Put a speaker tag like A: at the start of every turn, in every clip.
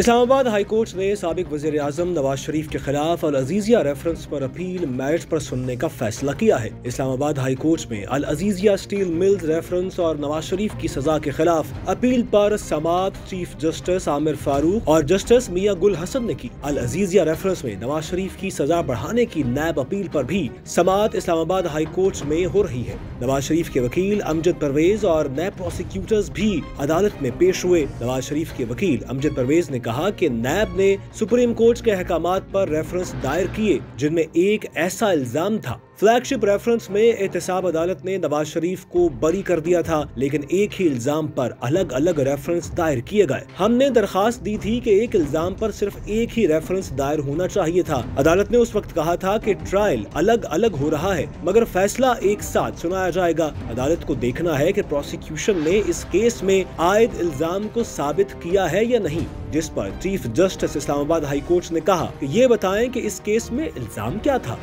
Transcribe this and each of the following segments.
A: Islamabad high court ने साबिक वज़ीर आज़म नवाज शरीफ के खिलाफ अल अजीज़िया रेफरेंस पर अपील मेरिट पर सुनने का फैसला किया है। इस्लामाबाद हाई कोर्ट में अल अजीज़िया स्टील मिल्स रेफरेंस और नवाज शरीफ की सजा के खिलाफ अपील पर समाअत चीफ जस्टिस आमिर फारूक और जस्टिस मियां गुल हसन ने की। अल अजीज़िया रेफरेंस में नवाज शरीफ की सजा बढ़ाने की नैब अपील पर भी समाअत इस्लामाबाद हाई कोर्ट में हो रही है। नवाज शरीफ के वकील अमजद परवेज और नैब प्रोसिक्यूटर्स भी अदालत में पेश हुए। नवाज शरीफ के वकील अमजद परवेज ने कहा कि नैब ने सुप्रीम कोर्ट के अहकामात पर रेफरेंस दायर किए जिनमें एक ऐसा इल्जाम था। फ्लैगशिप रेफरेंस में एहतसाब अदालत ने नवाज शरीफ को बरी कर दिया था, लेकिन एक ही इल्जाम पर अलग अलग रेफरेंस दायर किए गए। हमने दरखास्त दी थी कि एक इल्जाम पर सिर्फ एक ही रेफरेंस दायर होना चाहिए था। अदालत ने उस वक्त कहा था कि ट्रायल अलग अलग हो रहा है मगर फैसला एक साथ सुनाया जाएगा। अदालत को देखना है कि प्रोसिक्यूशन ने इस केस में आयद इल्जाम को साबित किया है या नहीं, जिस पर chief justice Islamabad high court ने कहा कि ये बताएं कि इस केस में इल्जाम क्या था।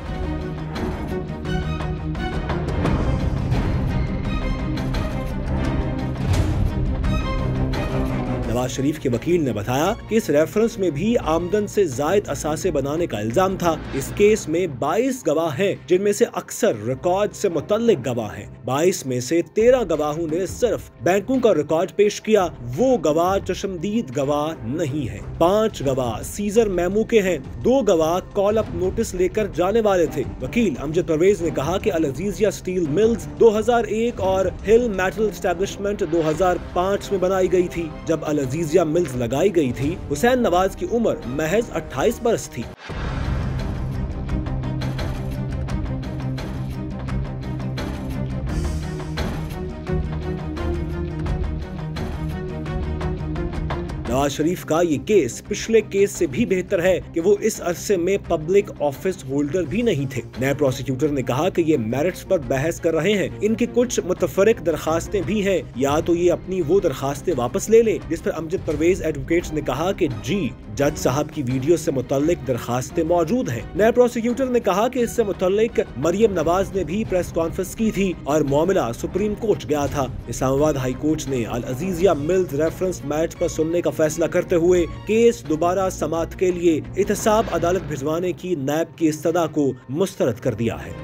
A: नवाज शरीफ के वकील ने बताया कि इस रेफरेंस में भी आमदन से जायद असासे बनाने का इल्जाम था। इस केस में 22 गवाह हैं, जिनमें से अक्सर रिकॉर्ड से मुतल्लिक गवाह हैं। 22 में से 13 गवाहों ने सिर्फ बैंकों का रिकॉर्ड पेश किया। वो गवाह चशमदीद गवाह नहीं है। 5 गवाह सीजर मेमो के हैं। 2 गवाह कॉल अप नोटिस लेकर जाने वाले थे। वकील अमजद परवेज ने कहा कि अल अजीज़िया स्टील मिल्स 2001 और हिल मेटल एस्टेब्लिशमेंट 2005 में बनाई गई थी। जब अल अजीज़िया मिल्स लगाई गई थी, हुसैन नवाज की उम्र महज 28 बरस थी। नवाज शरीफ का ये केस पिछले केस से भी बेहतर है कि वो इस अरसे में पब्लिक ऑफिस होल्डर भी नहीं थे। नए प्रोसिक्यूटर ने कहा कि ये मेरिट्स पर बहस कर रहे हैं। इनकी कुछ मुतफरिक दरखास्तें भी हैं, या तो ये अपनी वो दरखास्तें वापस ले ले, जिस पर अमजद परवेज एडवोकेट्स ने कहा कि जी जज साहब की वीडियो से मुतल्लिक दरखास्तें मौजूद हैं। नए प्रोसिक्यूटर ने कहा कि इससे मुतल्लिक मरियम नवाज ने भी प्रेस कॉन्फ्रेंस की थी और मामला सुप्रीम कोर्ट गया था। इस्लामाबाद हाई कोर्ट ने अल अजीज़िया मिल्स रेफरेंस मैच पर सुनने का फैसला करते हुए केस दोबारा समाअत के लिए एहतसाब अदालत भिजवाने की नैब की इस्तदा को मुस्तरद कर दिया है।